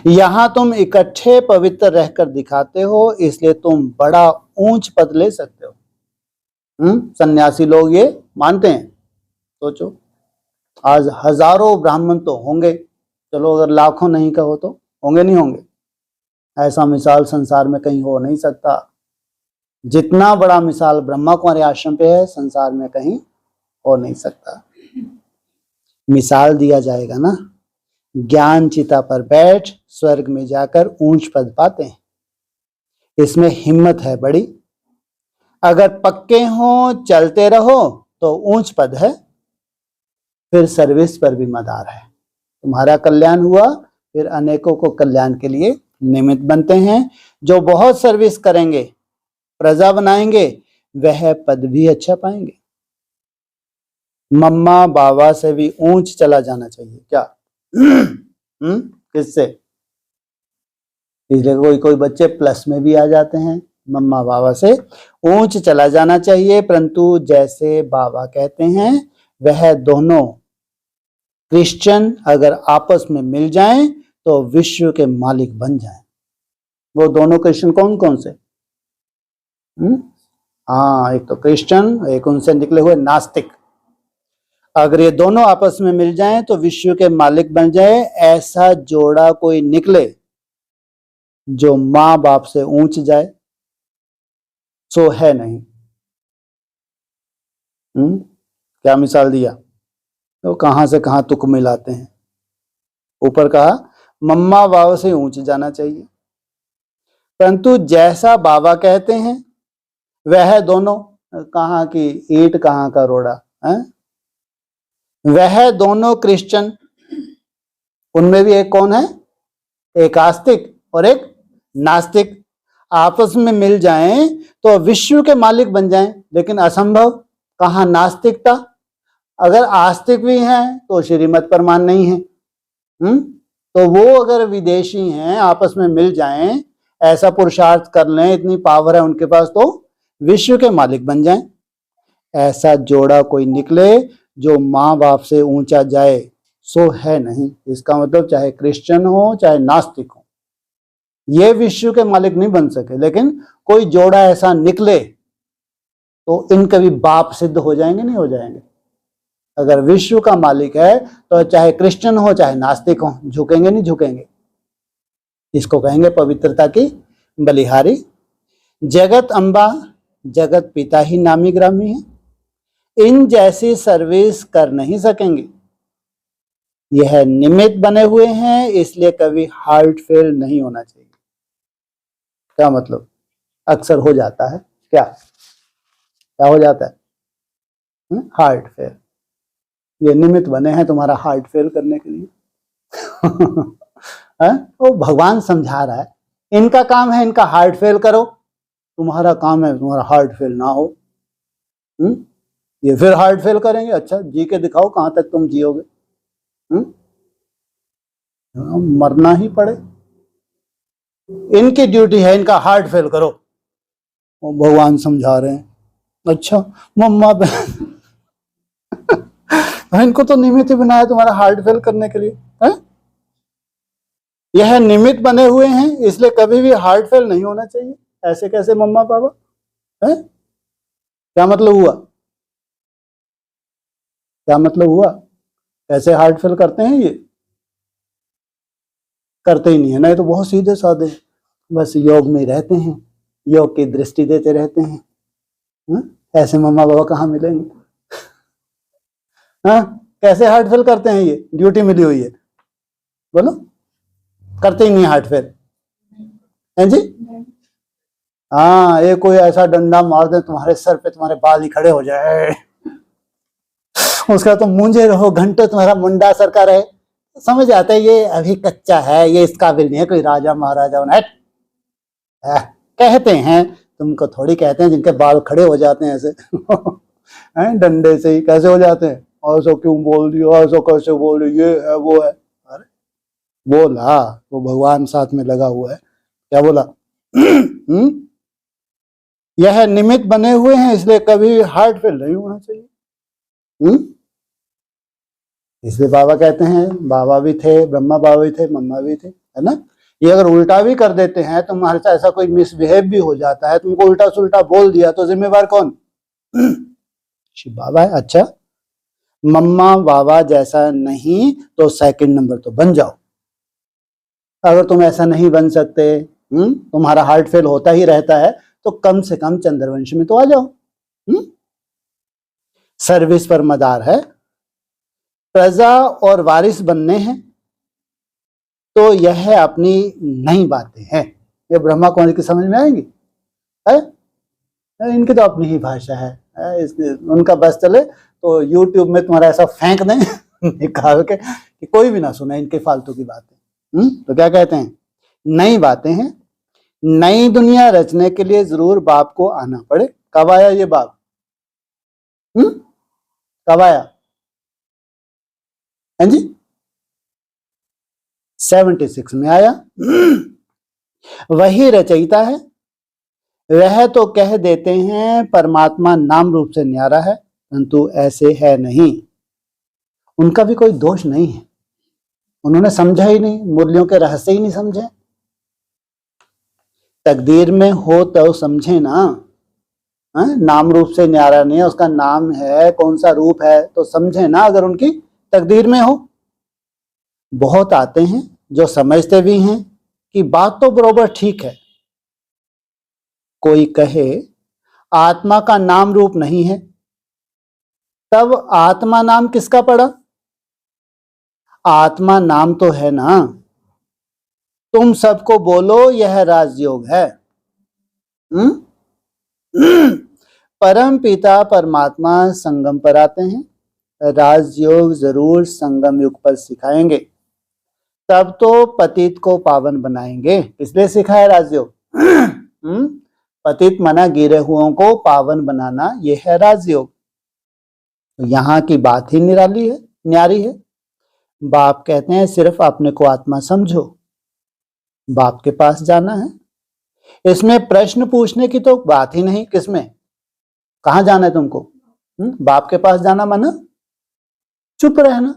यहां तुम इकट्ठे पवित्र रहकर दिखाते हो, इसलिए तुम बड़ा ऊंच पद ले सकते हो। सन्यासी लोग ये मानते हैं। सोचो आज हजारों ब्राह्मण तो होंगे, चलो अगर लाखों नहीं कहो तो होंगे नहीं होंगे। ऐसा मिसाल संसार में कहीं हो नहीं सकता। जितना बड़ा मिसाल ब्रह्मा कुमारी आश्रम पे है, संसार में कहीं हो नहीं सकता। मिसाल दिया जाएगा ना, ज्ञान चिता पर बैठ स्वर्ग में जाकर ऊंच पद पाते हैं। इसमें हिम्मत है बड़ी। अगर पक्के हो चलते रहो तो ऊंच पद है, फिर सर्विस पर भी मदार है। तुम्हारा कल्याण हुआ, फिर अनेकों को कल्याण के लिए निमित्त बनते हैं। जो बहुत सर्विस करेंगे, प्रजा बनाएंगे, वह पद भी अच्छा पाएंगे। मम्मा बाबा से भी ऊंच चला जाना चाहिए। क्या? किससे? इसलिए कोई कोई बच्चे प्लस में भी आ जाते हैं। मम्मा बाबा से ऊंच चला जाना चाहिए, परंतु जैसे बाबा कहते हैं वह दोनों क्रिश्चियन अगर आपस में मिल जाएं तो विश्व के मालिक बन जाएं। वो दोनों क्रिश्चियन कौन कौन से? हाँ, एक तो क्रिश्चियन, एक उनसे निकले हुए नास्तिक। अगर ये दोनों आपस में मिल जाएं तो विश्व के मालिक बन जाए। ऐसा जोड़ा कोई निकले जो माँ बाप से ऊंच जाए, सो है नहीं। क्या मिसाल दिया? तो कहां से कहां तुक मिलाते हैं। ऊपर कहा मम्मा बाबा से ऊंच जाना चाहिए, परंतु जैसा बाबा कहते हैं वह दोनों, कहां की ईंट कहां का रोड़ा है। वह दोनों क्रिश्चियन, उनमें भी एक कौन है? एक आस्तिक और एक नास्तिक। आपस में मिल जाएं तो विश्व के मालिक बन जाएं, लेकिन असंभव। कहां नास्तिकता। अगर आस्तिक भी हैं तो श्रीमत प्रमाण नहीं है। तो वो अगर विदेशी हैं आपस में मिल जाएं, ऐसा पुरुषार्थ कर लें, इतनी पावर है उनके पास, तो विश्व के मालिक बन जाएं। ऐसा जोड़ा कोई निकले जो माँ बाप से ऊंचा जाए, सो है नहीं। इसका मतलब चाहे क्रिश्चियन हो चाहे नास्तिक हो, ये विश्व के मालिक नहीं बन सके, लेकिन कोई जोड़ा ऐसा निकले तो इनके भी बाप सिद्ध हो जाएंगे, नहीं हो जाएंगे। अगर विश्व का मालिक है तो चाहे क्रिश्चियन हो चाहे नास्तिक हो, झुकेंगे नहीं झुकेंगे। इसको कहेंगे पवित्रता की बलिहारी। जगत अम्बा जगत पिता ही नामी ग्रामी है, इन जैसी सर्विस कर नहीं सकेंगे। यह निमित्त बने हुए हैं, इसलिए कभी हार्ट फेल नहीं होना चाहिए। क्या मतलब? अक्सर हो जाता है, क्या क्या हो जाता है? Heart fail. ये निमित्त बने हैं तुम्हारा हार्ट फेल करने के लिए। वो भगवान समझा रहा है, इनका काम है इनका हार्ट फेल करो, तुम्हारा काम है तुम्हारा हार्ट फेल ना हो। ये फिर हार्ट फेल करेंगे, अच्छा जी के दिखाओ कहां तक तुम जियोगे। मरना ही पड़े, इनकी ड्यूटी है इनका हार्ट फेल करो। वो भगवान समझा रहे हैं, अच्छा मम्मा बहन इनको तो निमित्त ही बनाया तुम्हारा हार्ट फेल करने के लिए है? यह निमित्त बने हुए हैं, इसलिए कभी भी हार्ट फेल नहीं होना चाहिए। ऐसे कैसे मम्मा पापा है? क्या मतलब हुआ? क्या मतलब हुआ? कैसे हार्ट फेल करते हैं? ये करते ही नहीं है ना, ये तो बहुत सीधे साधे, बस योग में रहते हैं, योग की दृष्टि देते रहते हैं। ऐसे मम्मा बाबा कहाँ मिलेंगे? हाँ, कैसे हार्ट फेल करते हैं? ये ड्यूटी मिली हुई है, बोलो। करते ही नहीं हार्ट फेल है जी। हाँ, ये कोई ऐसा डंडा मार दे तुम्हारे सर पे, तुम्हारे बाल ही खड़े हो जाए, उसका तो मूंझे रहो घंटे, तुम्हारा मुंडा सर का रहे, समझ आता है ये अभी कच्चा है, ये इस काबिल नहीं है कोई राजा महाराजा होना। कहते हैं, तुमको थोड़ी कहते हैं, जिनके बाल खड़े हो जाते हैं ऐसे हैं डंडे से ही कैसे हो जाते हैं, ऐसा क्यों बोल दिया, ऐसा कैसे बोल रही, ये है वो है। अरे बोला, वो भगवान साथ में लगा हुआ है, क्या बोला? यह निमित्त बने हुए हैं, इसलिए कभी हार्ट फेल नहीं होना चाहिए। इसलिए बाबा कहते हैं, बाबा भी थे, ब्रह्मा बाबा भी थे, मम्मा भी थे, है ना। ये अगर उल्टा भी कर देते हैं, तुम्हारे साथ ऐसा कोई मिसबिहेव भी हो जाता है, तुमको उल्टा सुल्टा बोल दिया, तो जिम्मेवार कौन? शिव बाबा है। अच्छा, मम्मा बाबा जैसा नहीं तो सेकंड नंबर तो बन जाओ। अगर तुम ऐसा नहीं बन सकते, तुम्हारा हार्ट फेल होता ही रहता है, तो कम से कम चंद्रवंश में तो आ जाओ। सर्विस पर मदार है, प्रजा और वारिस बनने हैं, तो यह अपनी नई बातें हैं। ये ब्रह्मा कुमारी की समझ में आएंगी है? इनकी तो अपनी ही भाषा है, उनका बस चले तो यूट्यूब में तुम्हारा ऐसा फेंक दें निकाल के कि कोई भी ना सुने इनके फालतू की बातें। तो क्या कहते हैं? नई बातें हैं, नई दुनिया रचने के लिए जरूर बाप को आना पड़े। कब आया ये बाप? कब आया? हैं जी? 76 में आया। वही रचयिता है, वह तो कह देते हैं परमात्मा नाम रूप से न्यारा है, परंतु ऐसे है नहीं। उनका भी कोई दोष नहीं है, उन्होंने समझा ही नहीं, मुरलियों के रहस्य ही नहीं समझे। तकदीर में हो तो समझे ना, नाम रूप से न्यारा नहीं है, उसका नाम है, कौन सा रूप है तो समझे ना, अगर उनकी तकदीर में हो। बहुत आते हैं जो समझते भी हैं कि बात तो बरोबर ठीक है। कोई कहे आत्मा का नाम रूप नहीं है, तब आत्मा नाम किसका पड़ा? आत्मा नाम तो है ना। तुम सबको बोलो यह राजयोग है। परम पिता परमात्मा संगम पर आते हैं, राजयोग जरूर संगम युग पर सिखाएंगे, तब तो पतित को पावन बनाएंगे। इसलिए सिखाया राजयोग। पतित मना गिरे हुओं को पावन बनाना, यह है राजयोग। तो यहाँ की बात ही निराली है, न्यारी है। बाप कहते हैं सिर्फ अपने को आत्मा समझो, बाप के पास जाना है। इसमें प्रश्न पूछने की तो बात ही नहीं। किसमें? कहाँ जाना है तुमको? बाप के पास जाना माना चुप रहना,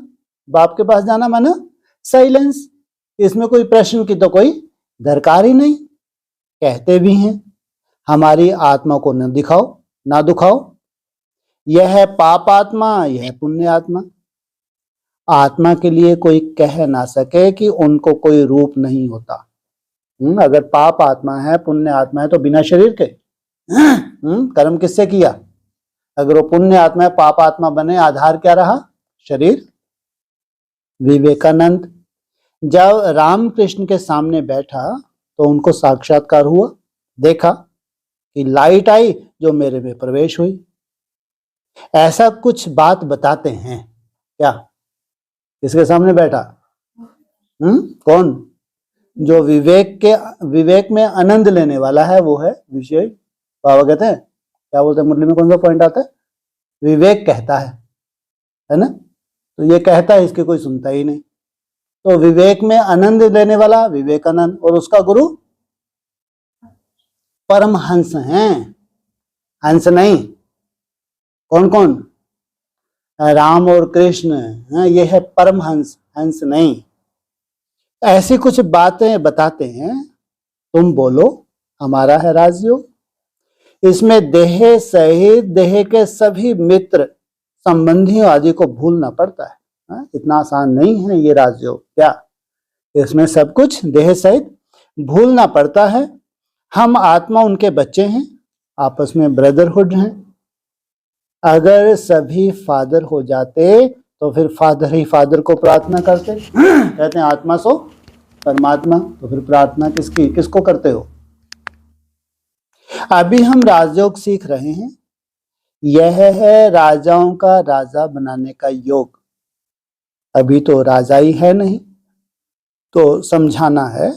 बाप के पास जाना माना साइलेंस। इसमें कोई प्रश्न की तो कोई दरकार ही नहीं। कहते भी हैं हमारी आत्मा को न दिखाओ ना दुखाओ, यह है पाप आत्मा, यह है पुण्य आत्मा। आत्मा के लिए कोई कह ना सके कि उनको कोई रूप नहीं होता। अगर पाप आत्मा है पुण्य आत्मा है तो बिना शरीर के कर्म किससे किया? अगर वो पुण्य आत्मा है पाप आत्मा बने, आधार क्या रहा? शरीर। विवेकानंद जब रामकृष्ण के सामने बैठा तो उनको साक्षात्कार हुआ, देखा कि लाइट आई जो मेरे में प्रवेश हुई। ऐसा कुछ बात बताते हैं क्या? किसके सामने बैठा? कौन? जो विवेक में आनंद लेने वाला है वो है विषय। बाबा कहते हैं, क्या बोलते हैं मुरली में, कौन सा पॉइंट आता है? विवेक कहता है ना? तो ये कहता है, इसके कोई सुनता ही नहीं। तो विवेक में आनंद लेने वाला विवेकानंद, और उसका गुरु परमहंस हैं। हंस नहीं, कौन कौन? राम और कृष्ण, ये है परमहंस, हंस नहीं। ऐसी कुछ बातें बताते हैं, तुम बोलो हमारा है राजयोग। इसमें देह सहित देह के सभी मित्र संबंधियों आदि को भूलना पड़ता है। इतना आसान नहीं है ये राजयोग। क्या इसमें सब कुछ देह सहित भूलना पड़ता है। हम आत्मा उनके बच्चे हैं, आपस में ब्रदरहुड हैं। अगर सभी फादर हो जाते तो फिर फादर ही फादर को प्रार्थना करते। कहते हैं आत्मा सो परमात्मा, तो फिर प्रार्थना किसको करते हो? अभी हम राजयोग सीख रहे हैं। यह है राजाओं का राजा बनाने का योग। अभी तो राजा ही है नहीं, तो समझाना है।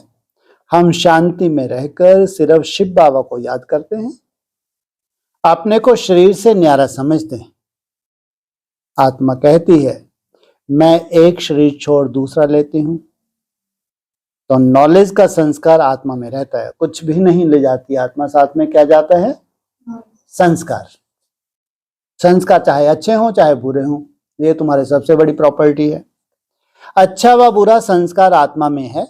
हम शांति में रहकर सिर्फ शिव बाबा को याद करते हैं, अपने को शरीर से न्यारा समझते हैं। आत्मा कहती है मैं एक शरीर छोड़ दूसरा लेती हूं, तो नॉलेज का संस्कार आत्मा में रहता है। कुछ भी नहीं ले जाती आत्मा, साथ में क्या जाता है? संस्कार। संस्कार चाहे अच्छे हों चाहे बुरे हों, ये तुम्हारे सबसे बड़ी प्रॉपर्टी है। अच्छा व बुरा संस्कार आत्मा में है,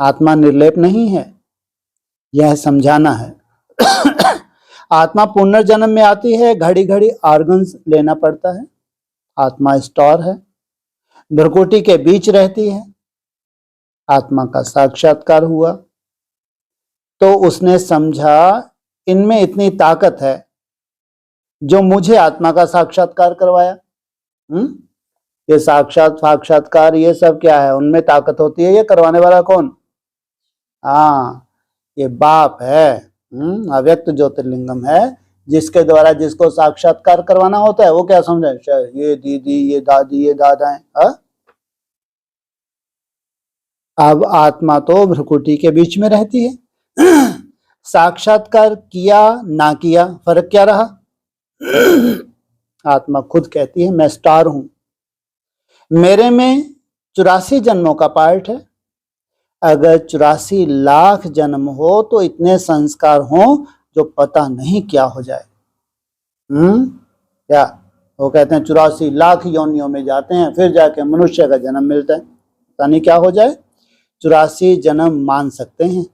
आत्मा निर्लेप नहीं है, यह समझाना है। आत्मा पुनर्जन्म में आती है, घड़ी घड़ी ऑर्गन्स लेना पड़ता है। आत्मा स्टोर है, भ्रकुटी के बीच रहती है। आत्मा का साक्षात्कार हुआ तो उसने समझा इनमें इतनी ताकत है जो मुझे आत्मा का साक्षात्कार करवाया। ये साक्षात्कार ये सब क्या है? उनमें ताकत होती है। ये करवाने वाला कौन? ये बाप है, अव्यक्त ज्योतिर्लिंगम है, जिसके द्वारा जिसको साक्षात्कार करवाना होता है वो क्या समझे? ये दीदी, ये दादी, ये दादा है। अब आत्मा तो भ्रकुटी के बीच में रहती है। साक्षात्कार किया ना किया फर्क क्या रहा? आत्मा खुद कहती है मैं स्टार हूं, मेरे में 84 जन्मों का पार्ट है। अगर 84 लाख जन्म हो तो इतने संस्कार हो जो पता नहीं क्या हो जाए। क्या वो कहते हैं 84 लाख योनियों में जाते हैं, फिर जाके मनुष्य का जन्म मिलता है। पता नहीं क्या हो जाए। 84 जन्म मान सकते हैं।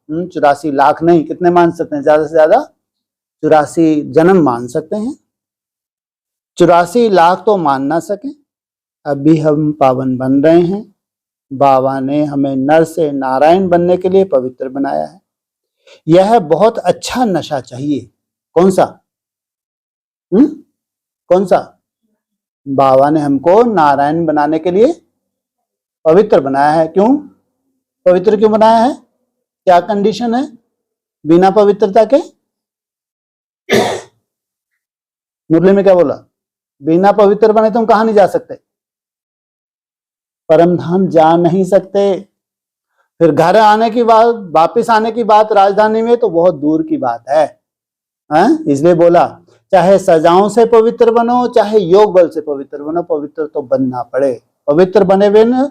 84 लाख नहीं, कितने मान सकते हैं? ज्यादा से ज्यादा 84 जन्म मान सकते हैं। 84 लाख तो मान ना सके। अभी हम पावन बन रहे हैं। बाबा ने हमें नर से नारायण बनने के लिए पवित्र बनाया है। यह बहुत अच्छा नशा चाहिए। कौन सा? कौन सा? बाबा ने हमको नारायण बनाने के लिए पवित्र बनाया है। क्यों पवित्र क्यों बनाया है? क्या कंडीशन है बिना पवित्रता के? मुरली में क्या बोला? बिना पवित्र बने तुम कहां नहीं जा सकते, परम धाम जा नहीं सकते। फिर घर आने की बात, वापिस आने की बात राजधानी में तो बहुत दूर की बात है। इसलिए बोला चाहे सजाओं से पवित्र बनो चाहे योग बल से पवित्र बनो, पवित्र तो बनना पड़े। पवित्र बने बिना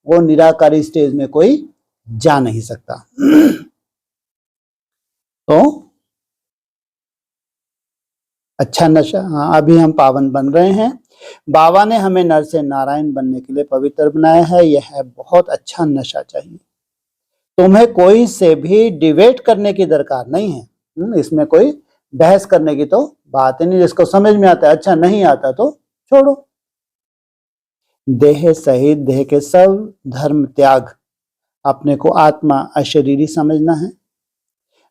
वो निराकारी स्टेज में कोई जा नहीं सकता। तो अच्छा नशा। अभी हम पावन बन रहे हैं। बाबा ने हमें नर से नारायण बनने के लिए पवित्र बनाया है। यह बहुत अच्छा नशा चाहिए। तुम्हें कोई से भी डिबेट करने की दरकार नहीं है। इसमें कोई बहस करने की तो बात ही नहीं। जिसको समझ में आता है अच्छा, नहीं आता तो छोड़ो। देह सहित देह के सब धर्म त्याग, अपने को आत्मा अशरीरी समझना है।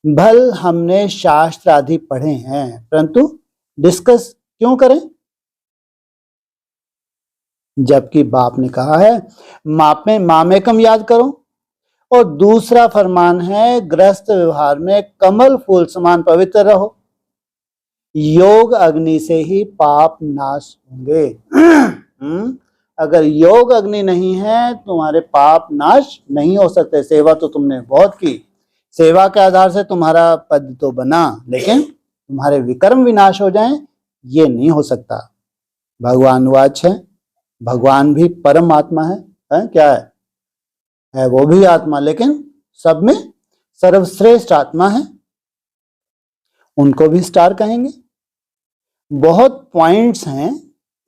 भल हमने शास्त्र आदि पढ़े हैं, परंतु डिस्कस क्यों करें, जबकि बाप ने कहा है मामेकम याद करो। और दूसरा फरमान है गृहस्थ व्यवहार में कमल फूल समान पवित्र रहो। योग अग्नि से ही पाप नाश होंगे। अगर योग अग्नि नहीं है तुम्हारे पाप नाश नहीं हो सकते। सेवा तो तुमने बहुत की, सेवा के आधार से तुम्हारा पद तो बना, लेकिन तुम्हारे विकर्म विनाश हो जाएं ये नहीं हो सकता। भगवान वाच है, भगवान भी परम आत्मा है क्या है वो भी आत्मा, लेकिन सब में सर्वश्रेष्ठ आत्मा है। उनको भी स्टार कहेंगे। बहुत पॉइंट्स हैं,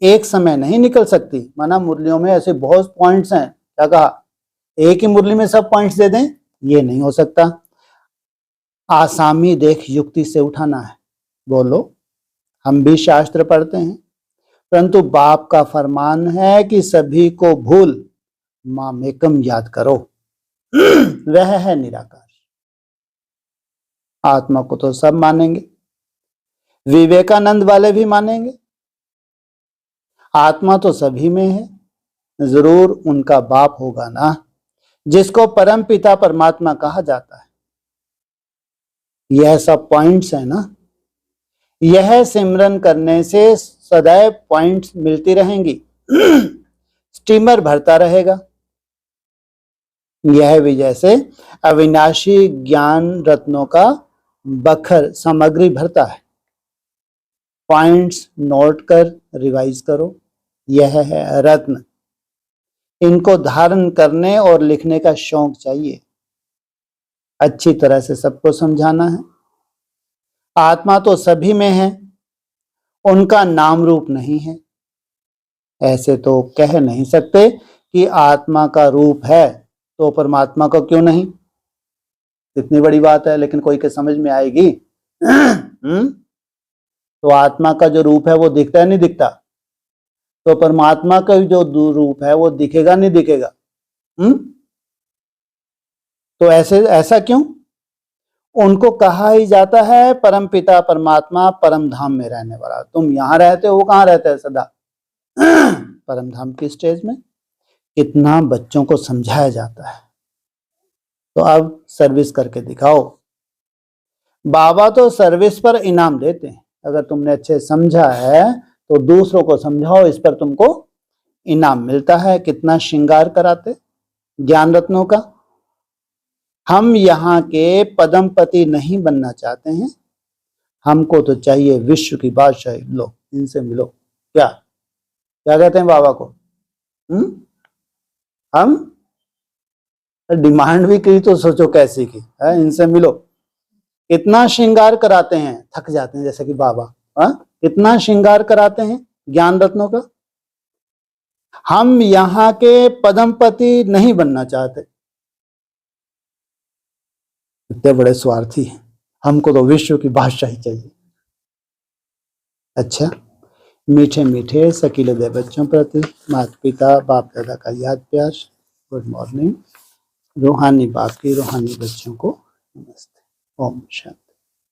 एक समय नहीं निकल सकती। माना मुरलियों में ऐसे बहुत पॉइंट्स हैं, क्या कहा एक ही मुरली में सब पॉइंट्स दे दें, ये नहीं हो सकता। आसामी देख युक्ति से उठाना है। बोलो, हम भी शास्त्र पढ़ते हैं, परंतु बाप का फरमान है कि सभी को भूल मामेकम याद करो। वह है निराकार। आत्मा को तो सब मानेंगे, विवेकानंद वाले भी मानेंगे। आत्मा तो सभी में है, जरूर उनका बाप होगा ना, जिसको परम पिता परमात्मा कहा जाता है। यह सब पॉइंट्स है ना। यह सिमरन करने से सदैव पॉइंट्स मिलती रहेंगी। स्टीमर भरता रहेगा। यह भी जैसे अविनाशी ज्ञान रत्नों का बखर सामग्री भरता है। पॉइंट्स नोट कर रिवाइज करो। यह है रत्न। इनको धारण करने और लिखने का शौक चाहिए। अच्छी तरह से सबको समझाना है। आत्मा तो सभी में है, उनका नाम रूप नहीं है। ऐसे तो कह नहीं सकते कि आत्मा का रूप है तो परमात्मा का क्यों नहीं। इतनी बड़ी बात है, लेकिन कोई के समझ में आएगी? तो आत्मा का जो रूप है वो दिखता है नहीं दिखता, तो परमात्मा का जो रूप है वो दिखेगा नहीं दिखेगा। तो ऐसा क्यों? उनको कहा ही जाता है परम पिता परमात्मा परम धाम में रहने वाला। तुम यहां रहते हो, वो कहां रहते हैं सदा? परम धाम की स्टेज में। कितना बच्चों को समझाया जाता है। तो अब सर्विस करके दिखाओ। बाबा तो सर्विस पर इनाम देते हैं। अगर तुमने अच्छे समझा है तो दूसरों को समझाओ, इस पर तुमको इनाम मिलता है। कितना श्रृंगार कराते ज्ञान रत्नों का। हम यहाँ के पदमपति नहीं बनना चाहते हैं, हमको तो चाहिए विश्व की बादशाही। लो, इनसे मिलो। क्या क्या कहते हैं बाबा को? हम डिमांड भी की तो सोचो कैसी की है, इनसे मिलो। कितना श्रृंगार कराते हैं, थक जाते हैं। जैसे कि बाबा कितना श्रृंगार कराते हैं ज्ञान रत्नों का। हम यहाँ के पदमपति नहीं बनना चाहते। इतने बड़े स्वार्थी हैं। हमको तो विश्व की बादशाही चाहिए। अच्छा, मीठे मीठे सकीले दे बच्चों प्रति माता पिता बाप दादा का याद प्यार। Good morning. रूहानी बाप की रूहानी बच्चों को नमस्ते। ओम शांति।